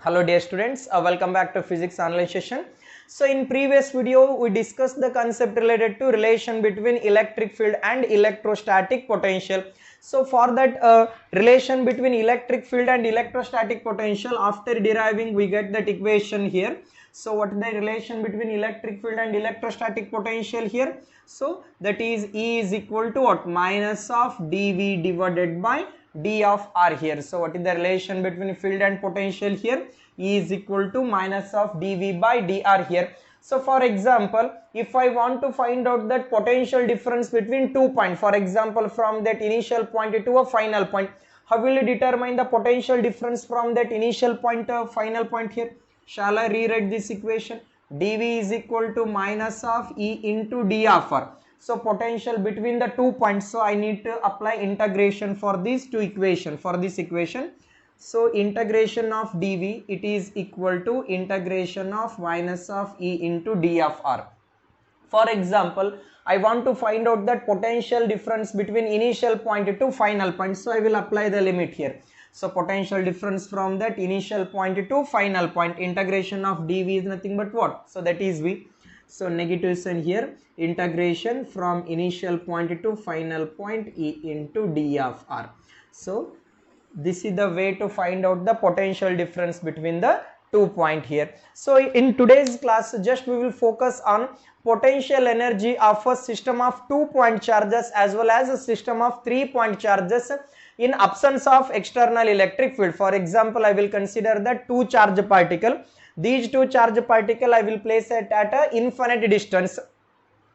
Hello dear students, welcome back to physics online session. So in previous video we discussed the concept related to relation between electric field and electrostatic potential. So for that relation between electric field and electrostatic potential, after deriving we get that equation here. So what is the relation between electric field and electrostatic potential here? So that is E is equal to what? Minus of dV divided by d of r here. So what is the relation between field and potential here? E is equal to minus of dV by dr here. So for example, if I want to find out that potential difference between 2 points, for example from that initial point to a final point, how will you determine the potential difference from that initial point to final point here? Shall I rewrite this equation? dV is equal to minus of E into d of r. So potential between the 2 points, so I need to apply integration for these two equation, for this equation. So integration of dV, it is equal to integration of minus of E into d of r. For example, I want to find out that potential difference between initial point to final point, so I will apply the limit here. So potential difference from that initial point to final point, integration of dV is nothing but what? So that is V. So negative sign here, integration from initial point to final point E into d of r. So this is the way to find out the potential difference between the 2 points here. So in today's class, just we will focus on potential energy of a system of 2-point charges as well as a system of 3-point charges in absence of external electric field. For example, I will consider the two charge particle. These two charge particle I will place it at a infinite distance.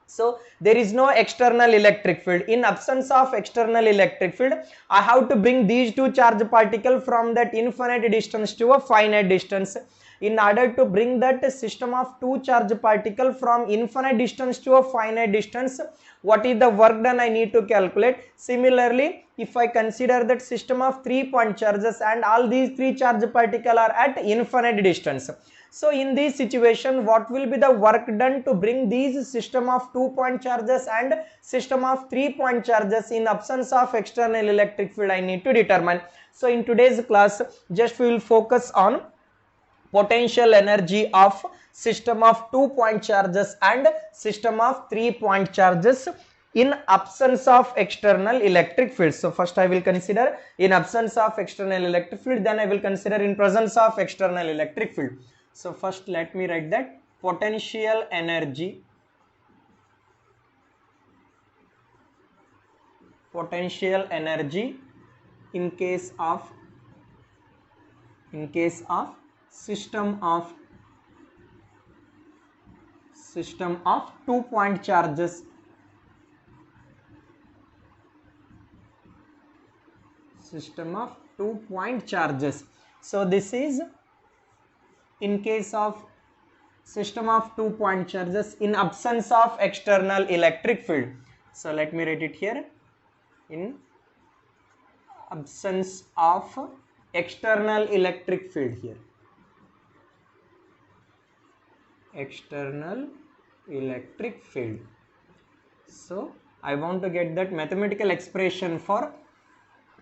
So there is no external electric field. In absence of external electric field, I have to bring these two charge particles from that infinite distance to a finite distance. In order to bring that system of two charge particle from infinite distance to a finite distance, what is the work done I need to calculate? Similarly, if I consider that system of 3-point charges and all these three charge particles are at infinite distance. So in this situation, what will be the work done to bring these system of 2-point charges and system of 3-point charges in absence of external electric field I need to determine. So in today's class, just we will focus on potential energy of system of 2-point charges and system of 3-point charges in absence of external electric field. So first I will consider in absence of external electric field, then I will consider in presence of external electric field. So first let me write that potential energy in case of system of 2-point charges, system of 2-point charges. So this is in case of system of 2-point charges in absence of external electric field. So let me write it here, in absence of external electric field here, external electric field. So I want to get that mathematical expression for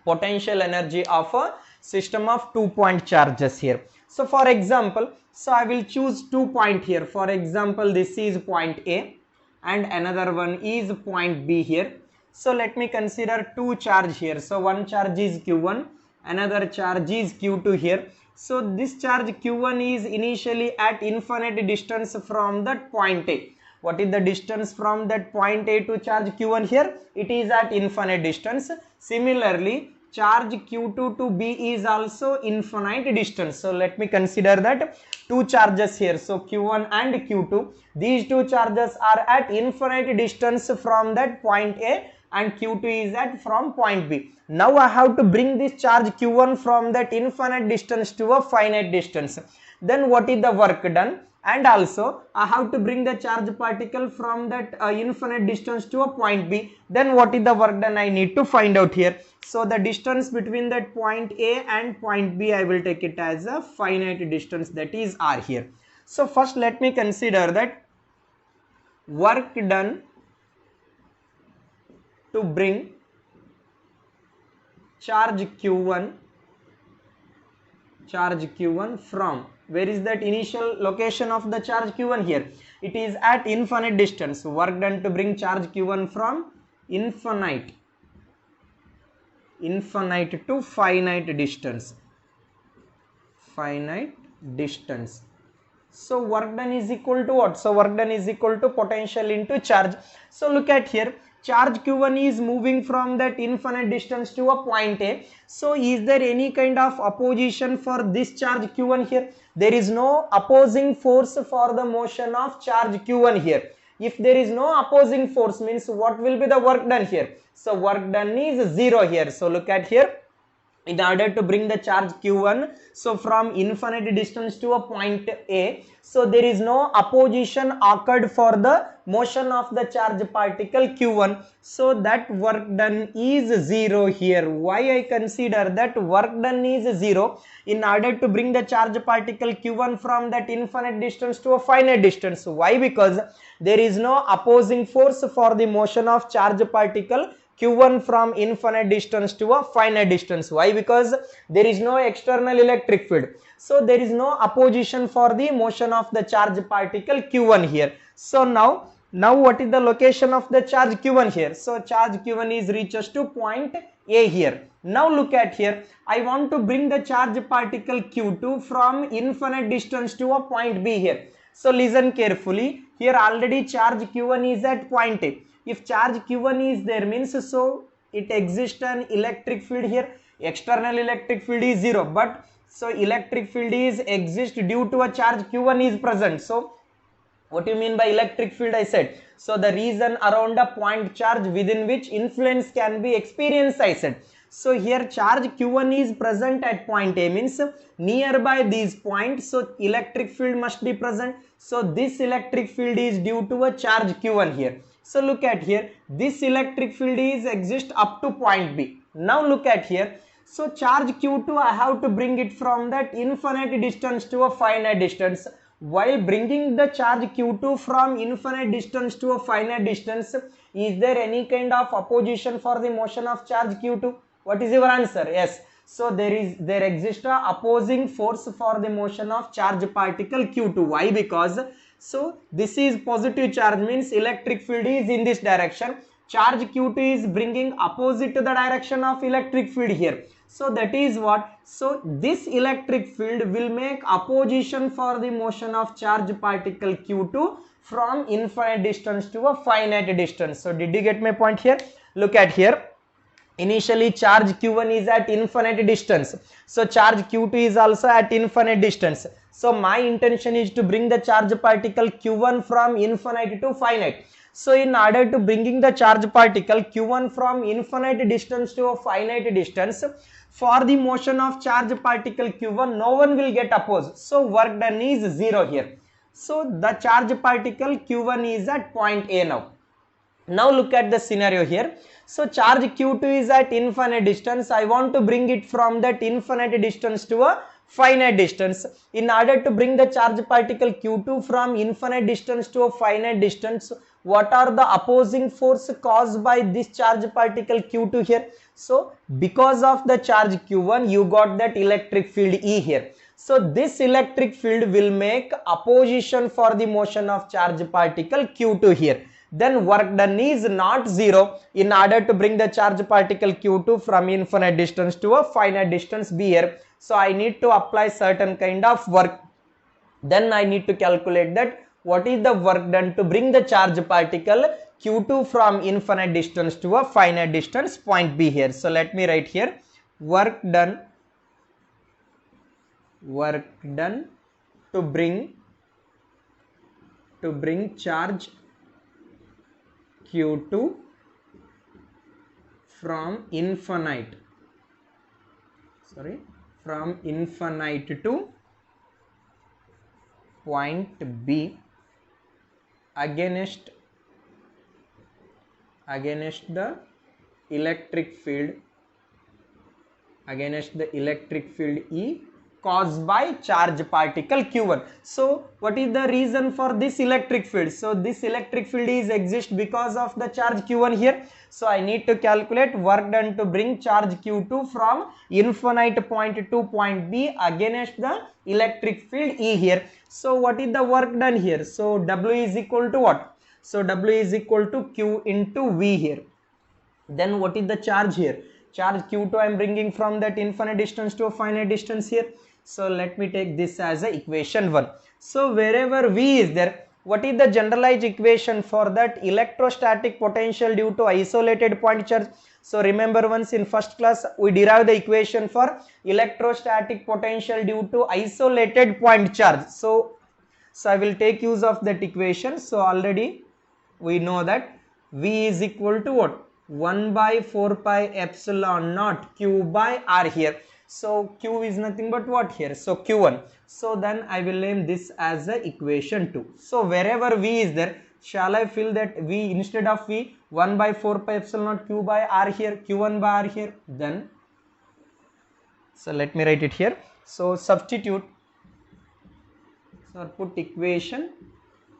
potential energy of a system of 2-point charges here. So for example, so I will choose 2 points here. For example, this is point A and another one is point B here. So let me consider two charge here. So one charge is Q1, another charge is Q2 here. So this charge Q1 is initially at infinite distance from that point A. What is the distance from that point A to charge Q1 here? It is at infinite distance. Similarly, charge Q2 to B is also infinite distance. So let me consider that two charges here. So Q1 and Q2, these two charges are at infinite distance from that point A and Q2 is at from point B. Now I have to bring this charge Q1 from that infinite distance to a finite distance. Then what is the work done? And also I have to bring the charge particle from that infinite distance to a point B. Then what is the work done I need to find out here? So the distance between that point A and point B, I will take it as a finite distance, that is R here. So first let me consider that work done to bring charge Q1 charge q1 from, where is that initial location of the charge q1 here? It is at infinite distance. Work done to bring charge q1 from infinite to finite distance. So work done is equal to what? So work done is equal to potential into charge. So look at here, charge q1 is moving from that infinite distance to a point A. So is there any kind of opposition for this charge q1 here? There is no opposing force for the motion of charge q1 here. If there is no opposing force, means what will be the work done here? So work done is 0 here. So look at here, in order to bring the charge q1, so from infinite distance to a point A, so there is no opposition occurred for the motion of the charge particle q1, so that work done is 0 here. Why I consider that work done is 0? In order to bring the charge particle q1 from that infinite distance to a finite distance. Why? Because there is no opposing force for the motion of charge particle q1 from infinite distance to a finite distance. Why? Because there is no external electric field, so there is no opposition for the motion of the charge particle q1 here. So now what is the location of the charge q1 here? So charge q1 is reaches to point A here. Now look at here, I want to bring the charge particle q2 from infinite distance to a point B here. So listen carefully, here already charge q1 is at point A. If charge q1 is there, means so it exists an electric field here. External electric field is 0, but so electric field is exist due to a charge q1 is present. So what do you mean by electric field? I said, so the region around a point charge within which influence can be experienced, I said. So here charge q1 is present at point A, means nearby these points, so electric field must be present. So this electric field is due to a charge q1 here. So look at here, this electric field is exist up to point B. Now look at here, so charge q2 I have to bring it from that infinite distance to a finite distance. While bringing the charge q2 from infinite distance to a finite distance, is there any kind of opposition for the motion of charge q2? What is your answer? Yes. So there exists a opposing force for the motion of charge particle q2. Why? Because so this is positive charge, means electric field is in this direction. Charge q2 is bringing opposite to the direction of electric field here. So that is what? So this electric field will make opposition for the motion of charge particle q2 from infinite distance to a finite distance. So did you get my point here? Look at here. Initially charge q1 is at infinite distance, so charge q2 is also at infinite distance. So my intention is to bring the charge particle q1 from infinite to finite. So in order to bringing the charge particle q1 from infinite distance to a finite distance, for the motion of charge particle q1 no one will get opposed, so work done is 0 here. So the charge particle q1 is at point A now. Now look at the scenario here. So charge q2 is at infinite distance. I want to bring it from that infinite distance to a finite distance. In order to bring the charge particle q2 from infinite distance to a finite distance, what are the opposing force caused by this charge particle q2 here? So because of the charge q1, you got that electric field E here. So this electric field will make opposition for the motion of charge particle q2 here. Then work done is not 0. In order to bring the charge particle q2 from infinite distance to a finite distance B here, so I need to apply certain kind of work. Then I need to calculate that what is the work done to bring the charge particle q2 from infinite distance to a finite distance point B here. So let me write here, work done to bring charge q2 from infinite to point B against the electric field E caused by charge particle q1. So what is the reason for this electric field? So this electric field is exist because of the charge q1 here. So I need to calculate work done to bring charge q2 from infinite point to point B against the electric field E here. So what is the work done here? So W is equal to what? So W is equal to Q into V here. Then what is the charge here? Charge q2 I am bringing from that infinite distance to a finite distance here. So let me take this as a equation 1. So wherever V is there, what is the generalized equation for that electrostatic potential due to isolated point charge? So remember, once in first class we derived the equation for electrostatic potential due to isolated point charge. So I will take use of that equation. So already we know that V is equal to what? 1 by 4 pi epsilon naught Q by R here. So Q is nothing but what here? So Q1. So then I will name this as the equation 2. So wherever V is there, shall I fill that V instead of V 1 by 4 pi epsilon naught Q by R here, Q1 by R here? Then, so let me write it here. So substitute, so put equation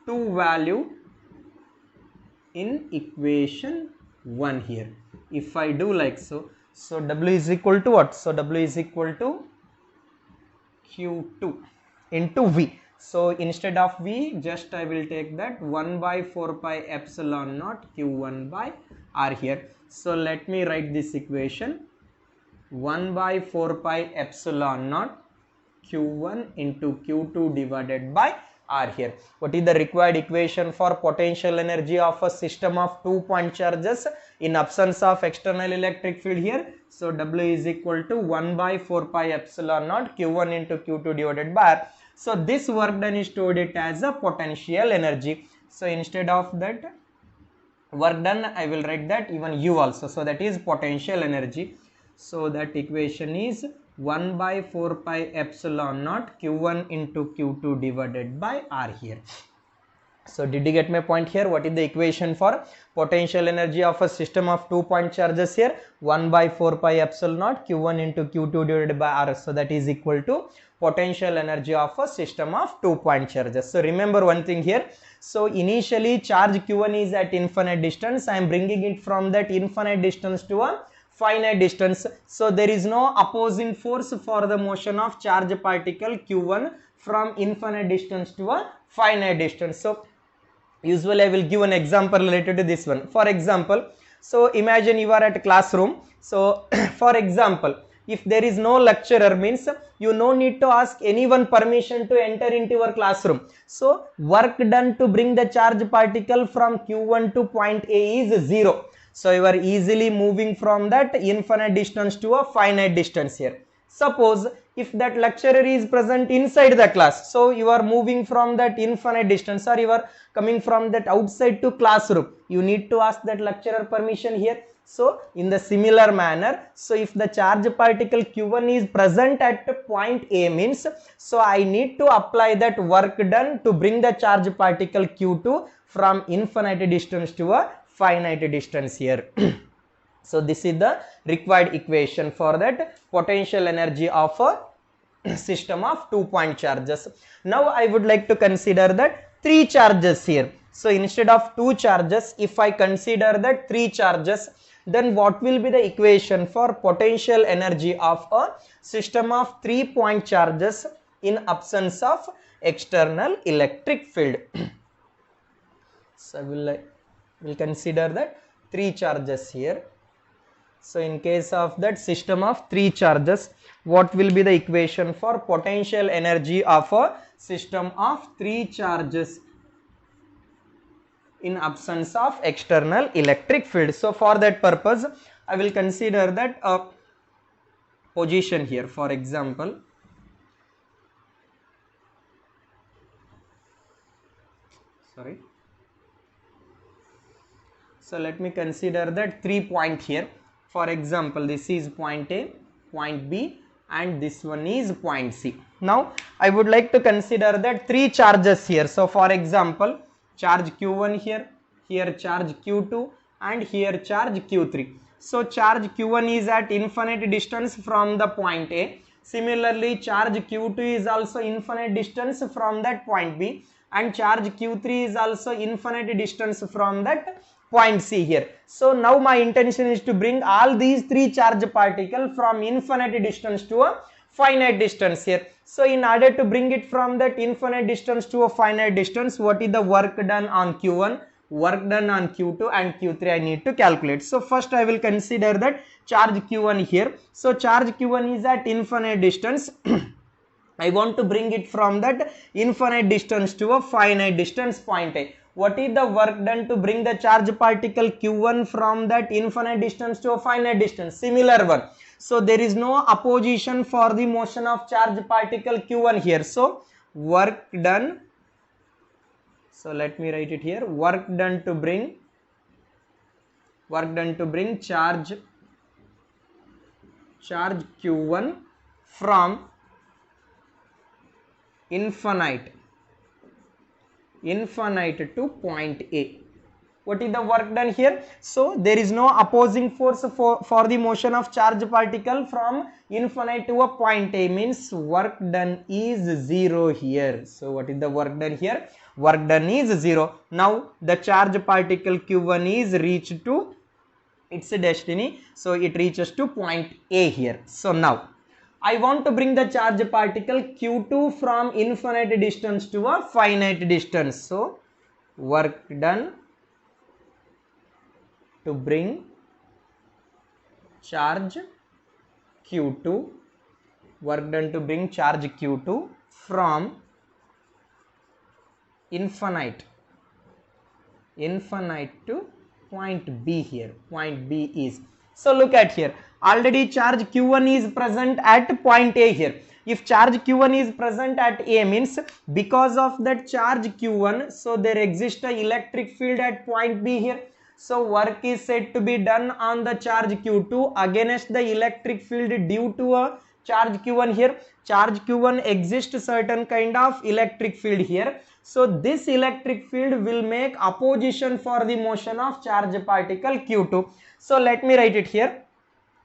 2 value in equation 1 here. If I do like so, so W is equal to what? So W is equal to Q2 into V. So instead of V, just I will take that 1 by 4 pi epsilon naught Q1 by R here. So let me write this equation 1 by 4 pi epsilon naught Q1 into Q2 divided by R here. What is the required equation for potential energy of a system of 2-point charges in absence of external electric field here? So W is equal to 1 by 4 pi epsilon naught Q1 into Q2 divided by R. So this work done is stored it as a potential energy. So instead of that work done, I will write that even U also. So that is potential energy. So that equation is 1 by 4 pi epsilon naught Q1 into Q2 divided by R here. So did you get my point here? What is the equation for potential energy of a system of 2-point charges here? 1 by 4 pi epsilon naught Q1 into Q2 divided by R. So that is equal to potential energy of a system of 2-point charges. So remember one thing here. So initially charge Q1 is at infinite distance. I am bringing it from that infinite distance to a finite distance. So there is no opposing force for the motion of charge particle Q1 from infinite distance to a finite distance. So usually I will give an example related to this one. For example, so imagine you are at a classroom. So for example, if there is no lecturer, means you no need to ask anyone permission to enter into your classroom. So work done to bring the charge particle from Q1 to point A is 0. So you are easily moving from that infinite distance to a finite distance here. Suppose if that lecturer is present inside the class, so you are moving from that infinite distance, or you are coming from that outside to classroom, you need to ask that lecturer permission here. So in the similar manner, so if the charge particle Q1 is present at point A, means so I need to apply that work done to bring the charge particle Q2 from infinite distance to a finite distance here. So this is the required equation for that potential energy of a system of 2-point charges. Now I would like to consider that 3 charges here. So instead of 2 charges, if I consider that 3 charges, then what will be the equation for potential energy of a system of 3-point charges in absence of external electric field? So we'll consider that 3 charges here. So in case of that system of 3 charges, what will be the equation for potential energy of a system of 3 charges in absence of external electric field? So for that purpose, I will consider that a position here. For example, so let me consider that 3 point here. For example, this is point A, point B, and this one is point C. Now I would like to consider that 3 charges here. So for example, charge Q1 here, here charge Q2, and here charge Q3. So charge Q1 is at infinite distance from the point A. Similarly, charge Q2 is also infinite distance from that point B, and charge Q3 is also infinite distance from that point C here. So now my intention is to bring all these three charge particles from infinite distance to a finite distance here. So in order to bring it from that infinite distance to a finite distance, what is the work done on Q1, work done on Q2 and Q3 I need to calculate. So first I will consider that charge Q1 here. So charge Q1 is at infinite distance. I want to bring it from that infinite distance to a finite distance point A. What is the work done to bring the charge particle Q1 from that infinite distance to a finite distance? Similar one. So there is no opposition for the motion of charge particle Q1 here. So work done. So let me write it here. Work done to bring charge Q1 from infinite to point A. What is the work done here? So there is no opposing force for the motion of charge particle from infinite to a point A, means work done is 0 here. So what is the work done here? Work done is 0. Now the charge particle Q1 is reached to its destiny. So it reaches to point A here. So now I want to bring the charge particle Q2 from infinite distance to a finite distance. So work done to bring charge Q2, work done to bring charge Q2 from infinite to point B here. Point B is, so look at here, already charge Q1 is present at point A here. If charge Q1 is present at A, means because of that charge Q1, so there exists a electric field at point B here. So work is said to be done on the charge Q2 against the electric field due to a charge Q1 here. Charge Q1 exists certain kind of electric field here. So this electric field will make opposition for the motion of charge particle Q2. So let me write it here.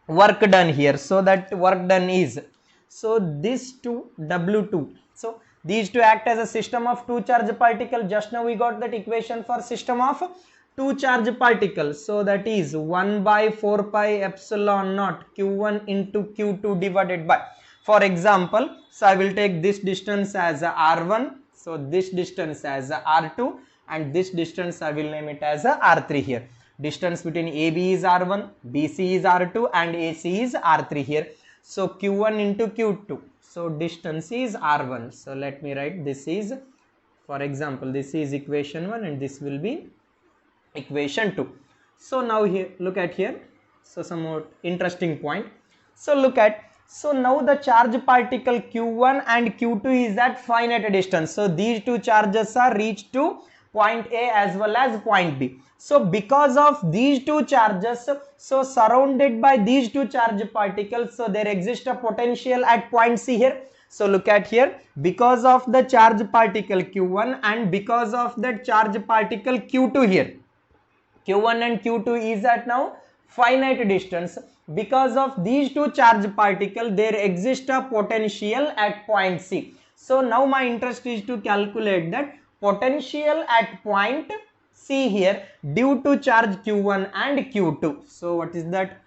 Work done here. So that work done is, so this two W2. So these two act as a system of two charge particles. Just now we got that equation for system of two charge particles. So that is 1 by 4 pi epsilon naught Q1 into Q2 divided by, for example, so I will take this distance as a R1. So this distance as a R2 and this distance I will name it as a R3 here. Distance between AB is R1, BC is R2 and AC is R3 here. So Q1 into Q2. So distance is R1. So let me write this is, for example, this is equation 1 and this will be equation 2. So now here, look at here. So some more interesting point. So look at, so now the charge particle Q1 and Q2 is at finite distance. So these two charges are reached to point A as well as point B. So because of these two charges, so surrounded by these two charge particles, so there exists a potential at point C here. So look at here, because of the charge particle Q1 and because of that charge particle Q2 here, Q1 and Q2 is at now finite distance. Because of these two charge particles, there exists a potential at point C. So now my interest is to calculate that potential at point C here due to charge Q1 and Q2. So what is that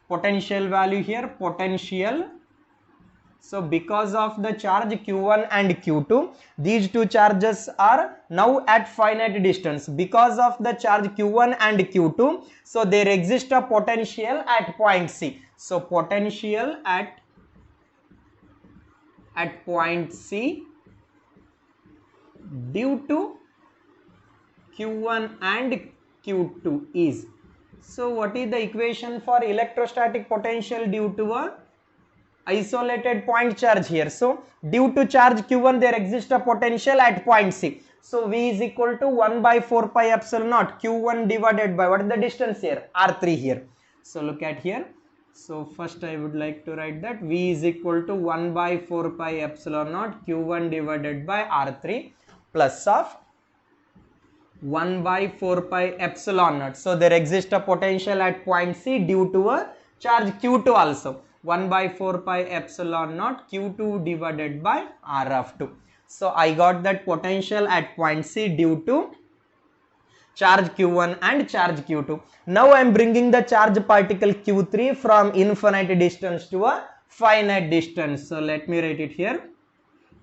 potential value here? Potential. So because of the charge Q1 and Q2, these two charges are now at finite distance. Because of the charge Q1 and Q2, so there exists a potential at point C. So potential at point C due to Q1 and Q2 is, so what is the equation for electrostatic potential due to a isolated point charge here? So due to charge Q1 there exists a potential at point C. So V is equal to 1 by 4 pi epsilon naught Q1 divided by, what is the distance here? R3 here. So look at here. So first I would like to write that V is equal to 1 by 4 pi epsilon naught Q1 divided by R3 plus of 1 by 4 pi epsilon naught. So there exists a potential at point C due to a charge Q2 also. 1 by 4 pi epsilon naught q2 divided by r of 2. So I got that potential at point C due to charge q1 and charge q2. Now I am bringing the charge particle q3 from infinite distance to a finite distance. So let me write it here.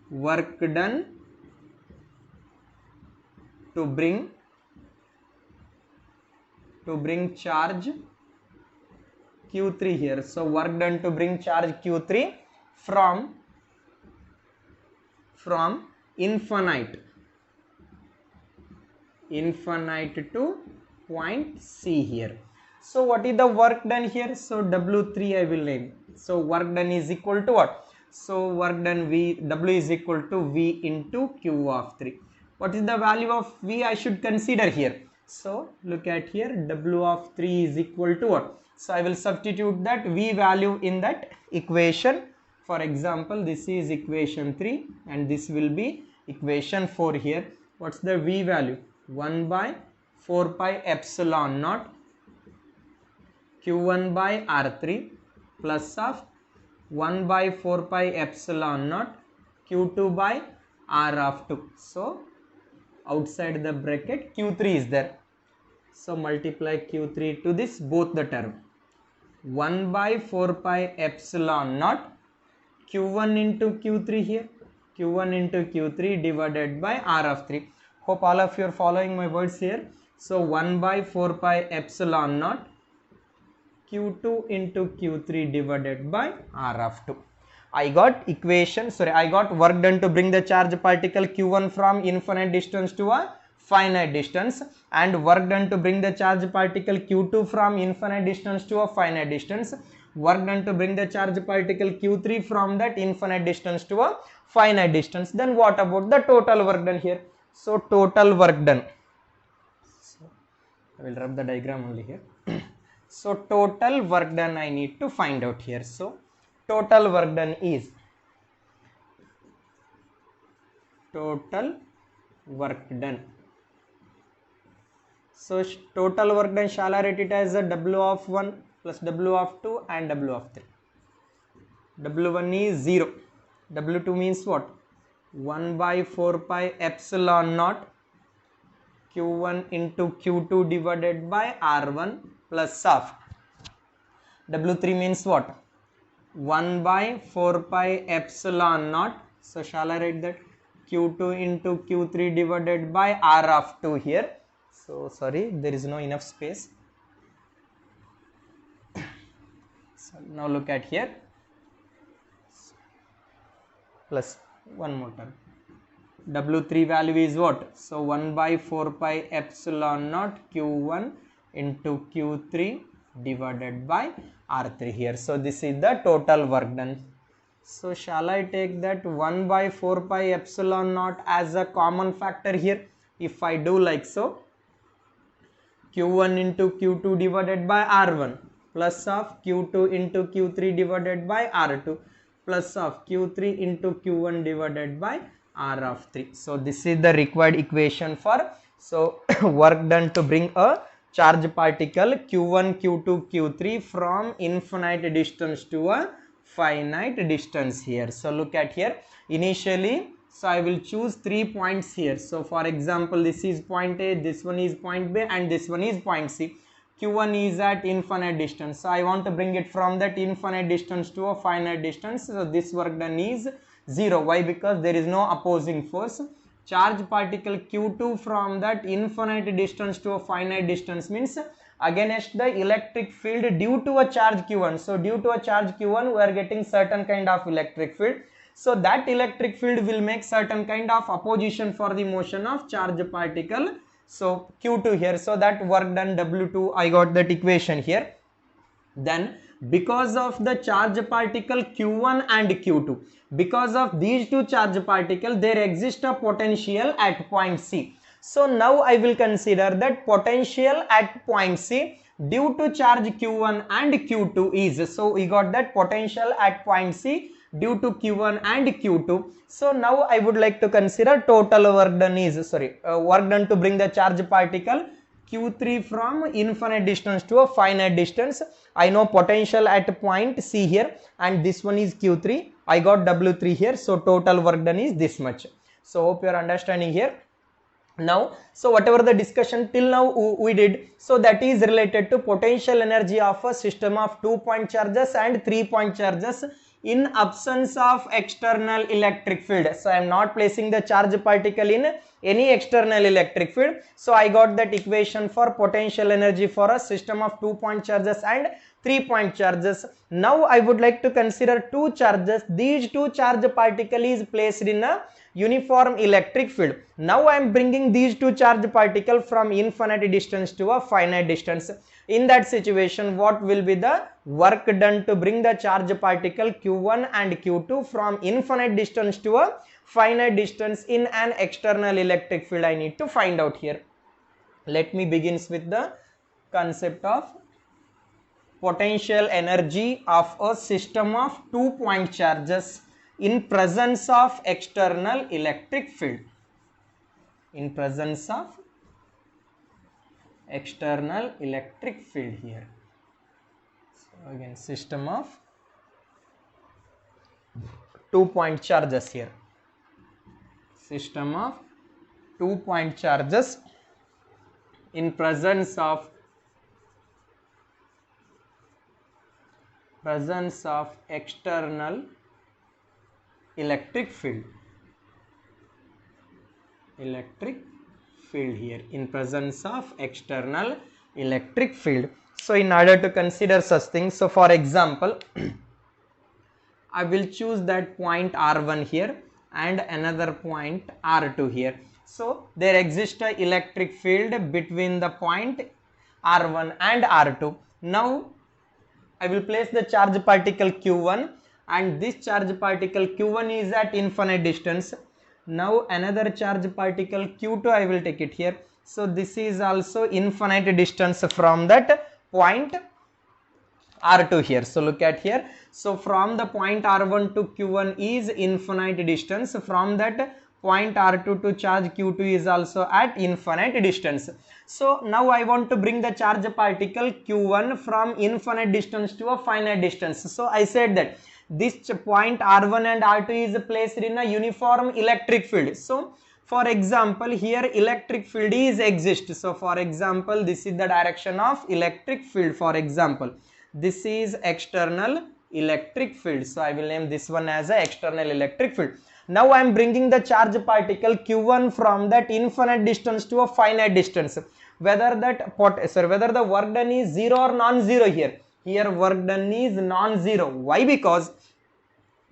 Work done to bring charge q3 here. So work done to bring charge q3 from infinite to point C here. So what is the work done here? So W3 I will name. So work done is equal to what? So work done W is equal to V into Q of 3. What is the value of V I should consider here? So look at here, W of 3 is equal to what? So I will substitute that V value in that equation. For example, this is equation 3 and this will be equation 4 here. What's the V value? 1 by 4 pi epsilon naught q1 by r3 plus of 1 by 4 pi epsilon naught q2 by r of 2. So outside the bracket q3 is there. So multiply q3 to this both the term. 1 by 4 pi epsilon naught q1 into q3 here, q1 into q3 divided by r of 3. Hope all of you are following my words here. So 1 by 4 pi epsilon naught q2 into q3 divided by r of 2. I got work done to bring the charge particle q1 from infinite distance to a finite distance, and work done to bring the charge particle q2 from infinite distance to a finite distance, work done to bring the charge particle q3 from that infinite distance to a finite distance. Then what about the total work done here? So total work done. So I will rub the diagram only here. So total work done I need to find out here. So total work done is total work done. So total work done, shall I write it as a W of 1 plus W of 2 and W of 3. W1 is 0. W2 means what? 1 by 4 pi epsilon naught q1 into q2 divided by r1 plus of W3 means what? 1 by 4 pi epsilon naught. So shall I write that? Q2 into q3 divided by r of 2 here. So sorry, there is no enough space. So now look at here. Plus one more term. W3 value is what? So 1 by 4 pi epsilon naught q1 into q3 divided by r3 here. So this is the total work done. So shall I take that 1 by 4 pi epsilon naught as a common factor here? If I do like so, q1 into q2 divided by r1 plus of q2 into q3 divided by r2 plus of q3 into q1 divided by r of 3. So this is the required equation for work done to bring a charge particle q1, q2, q3 from infinite distance to a finite distance here. So look at here. Initially, so I will choose 3 points here. So for example, this is point A, this one is point B, and this one is point C. Q1 is at infinite distance. So I want to bring it from that infinite distance to a finite distance. So this work done is 0. Why? Because there is no opposing force. Charge particle q2 from that infinite distance to a finite distance means against the electric field due to a charge q1. So due to a charge q1 we are getting certain kind of electric field. So that electric field will make certain kind of opposition for the motion of charge particle. So q2 here. So that work done W2, I got that equation here. Then because of the charge particle q1 and q2, because of these two charge particles, there exists a potential at point C. So now I will consider that potential at point C due to charge q1 and q2 is, so we got that potential at point C due to q1 and q2. So now I would like to consider total work done is, work done to bring the charge particle q3 from infinite distance to a finite distance. I know potential at point C here, and this one is q3. I got w3 here, so total work done is this much. So hope you are understanding here. Now, so whatever the discussion till now we did, so that is related to potential energy of a system of 2-point charges and 3-point charges in absence of external electric field. So I am not placing the charge particle in any external electric field. So I got that equation for potential energy for a system of 2-point charges and 3-point charges. Now I would like to consider two charges. These two charge particle is placed in a uniform electric field. Now I am bringing these two charge particle from infinite distance to a finite distance. In that situation, what will be the work done to bring the charge particle q1 and q2 from infinite distance to a finite distance in an external electric field? I need to find out here. Let me begin with the concept of potential energy of a system of 2-point charges in presence of external electric field. In presence of external electric field here. So again, system of 2-point charges here. System of 2-point charges in presence of external electric field. Here in presence of external electric field. So in order to consider such things, so for example, I will choose that point R1 here and another point R2 here. So there exists an electric field between the point R1 and R2. Now I will place the charge particle q1, and this charge particle q1 is at infinite distance. Now another charge particle q2 I will take it here. So this is also infinite distance from that point R2 here. So look at here. So from the point R1 to q1 is infinite distance. From that point R2 to charge q2 is also at infinite distance. So now I want to bring the charge particle q1 from infinite distance to a finite distance. So I said that this point R1 and R2 is placed in a uniform electric field. So for example, here electric field is exist. So for example, this is the direction of electric field. For example, this is external electric field. So I will name this one as a external electric field. Now I am bringing the charge particle q1 from that infinite distance to a finite distance. Whether the work done is 0 or non-zero here. Here work done is non-zero. Why? Because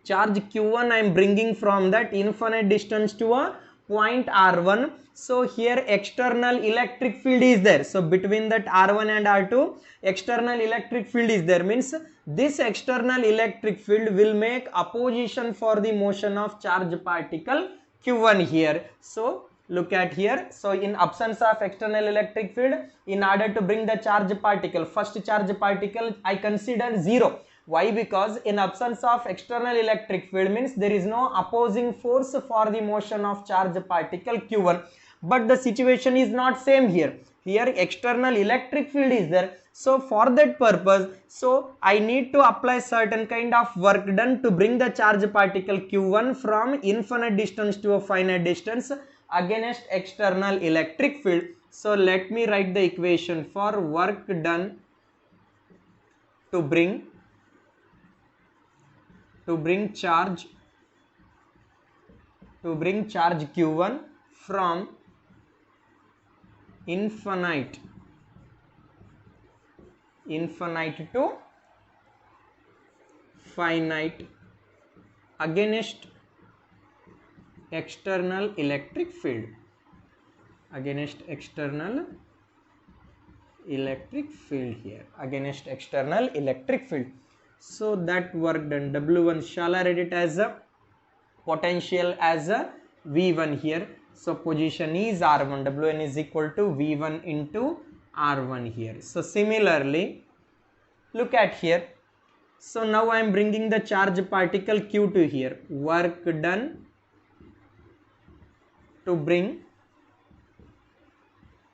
charge q1 I am bringing from that infinite distance to a point R1. So here external electric field is there. So between that R1 and R2, external electric field is there. Means this external electric field will make opposition for the motion of charge particle q1 here. So look at here. So in absence of external electric field, in order to bring the charge particle, first charge particle I consider 0. Why? Because in absence of external electric field means there is no opposing force for the motion of charge particle q1. But the situation is not same here. Here external electric field is there. So for that purpose, so I need to apply certain kind of work done to bring the charge particle q1 from infinite distance to a finite distance against external electric field. So let me write the equation for work done to bring charge q1 from infinite to finite against external electric field. Against external electric field here. Against external electric field. So that work done W1 shall I write it as a potential as a V1 here. So position is R1. W1 is equal to V1 into R1 here. So similarly, look at here. So now I am bringing the charge particle Q2 here. Work done to bring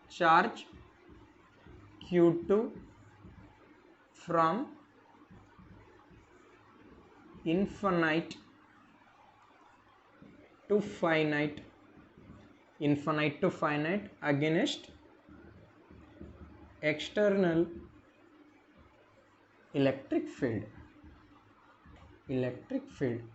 charge Q2 from infinite to finite, against external electric field.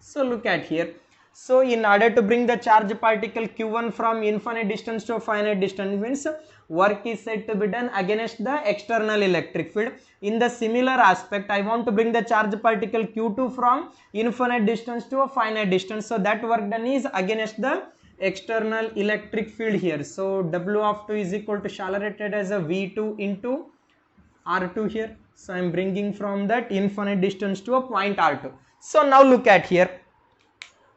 So look at here. So in order to bring the charge particle Q1 from infinite distance to a finite distance, means work is said to be done against the external electric field. In the similar aspect, I want to bring the charge particle Q2 from infinite distance to a finite distance. So that work done is against the external electric field here. So W of 2 is equal to, shall write it as a V2 into R2 here. So I am bringing from that infinite distance to a point R2. So now look at here.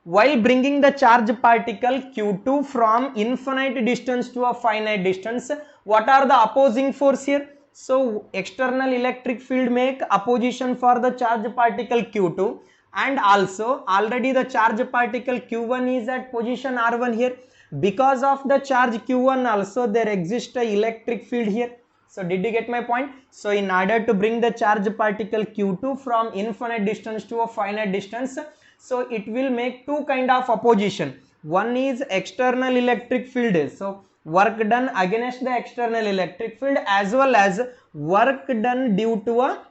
While bringing the charge particle Q2 from infinite distance to a finite distance, what are the opposing force here? So external electric field make opposition for the charge particle Q2, and also already the charge particle Q1 is at position R1 here. Because of the charge Q1 also there exists a electric field here. So did you get my point? So in order to bring the charge particle Q2 from infinite distance to a finite distance, so it will make two kind of opposition. One is external electric field, so work done against the external electric field, as well as work done due to a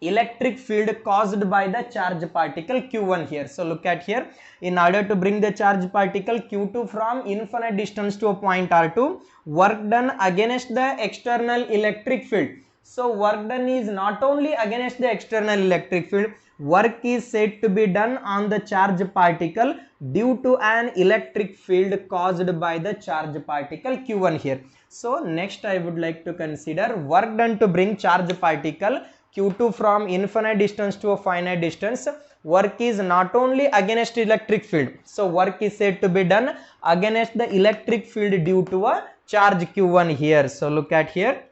electric field caused by the charge particle Q1 here. So look at here. In order to bring the charge particle Q2 from infinite distance to a point R2, work done against the external electric field. So work done is not only against the external electric field, work is said to be done on the charge particle due to an electric field caused by the charge particle Q1 here. So next I would like to consider work done to bring charge particle Q2 from infinite distance to a finite distance. Work is not only against electric field, so work is said to be done against the electric field due to a charge Q1 here. So look at here,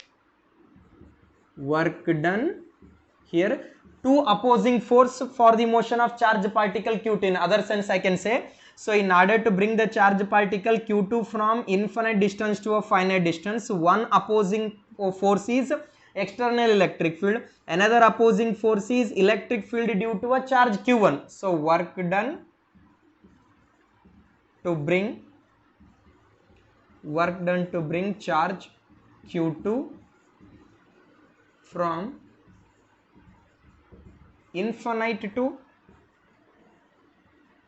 work done here, two opposing force for the motion of charge particle Q2. In other sense I can say, so in order to bring the charge particle Q2 from infinite distance to a finite distance, one opposing force is external electric field, another opposing force is electric field due to a charge Q1. So work done to bring charge Q2 from infinite to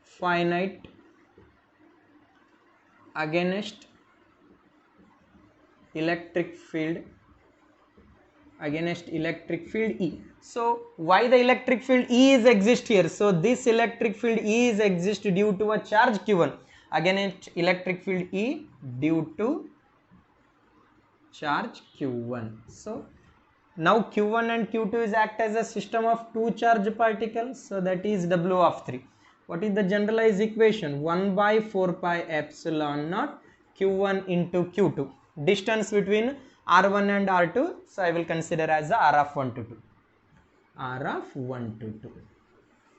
finite against electric field E. So why the electric field E is exist here? So this electric field E is exist due to a charge Q1 against electric field E due to charge Q1. So now Q1 and Q2 is act as a system of two charge particles, so that is W of 3. What is the generalized equation? 1 by 4 pi epsilon naught Q1 into Q2. Distance between R1 and R2, so I will consider as the R of 1 to 2. R of 1 to 2.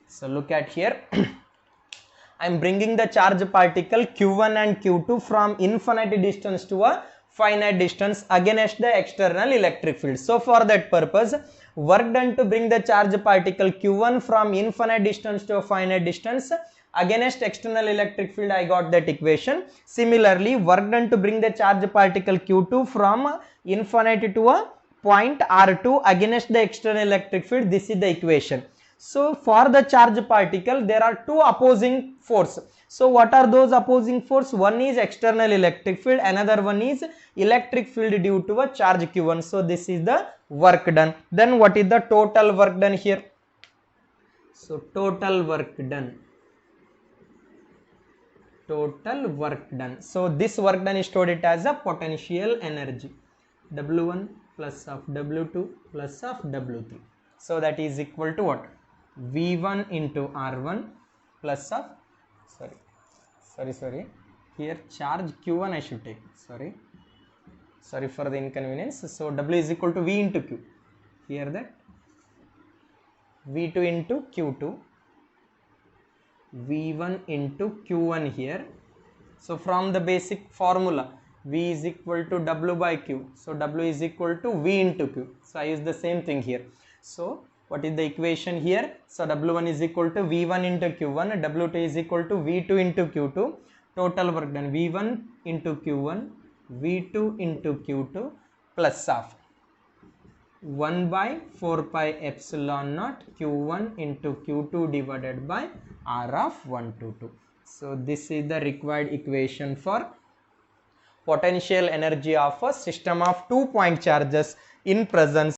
So look at here. I am bringing the charge particle Q1 and Q2 from infinite distance to a finite distance against the external electric field. So for that purpose, work done to bring the charge particle Q1 from infinite distance to a finite distance against external electric field, I got that equation. Similarly, work done to bring the charge particle Q2 from infinite to a point R2 against the external electric field, this is the equation. So for the charge particle there are two opposing force. So what are those opposing force? One is external electric field, another one is electric field due to a charge Q1. So this is the work done. Then what is the total work done here? So total work done. So this work done is stored it as a potential energy, W1 plus of W2 plus of W3. So that is equal to what? V1 into R1 plus of, sorry, here charge Q1 I should take, sorry for the inconvenience. So W is equal to V into Q, here that V2 into Q2, V1 into Q1 here. So from the basic formula, V is equal to W by Q. So W is equal to V into Q. So I use the same thing here. So what is the equation here? So W1 is equal to V1 into Q1, W2 is equal to V2 into Q2. Total work done V1 into Q1, V2 into Q2 plus of 1 by 4 pi epsilon naught Q1 into Q2 divided by R of 1 to 2. So this is the required equation for potential energy of a system of 2-point charges in presence.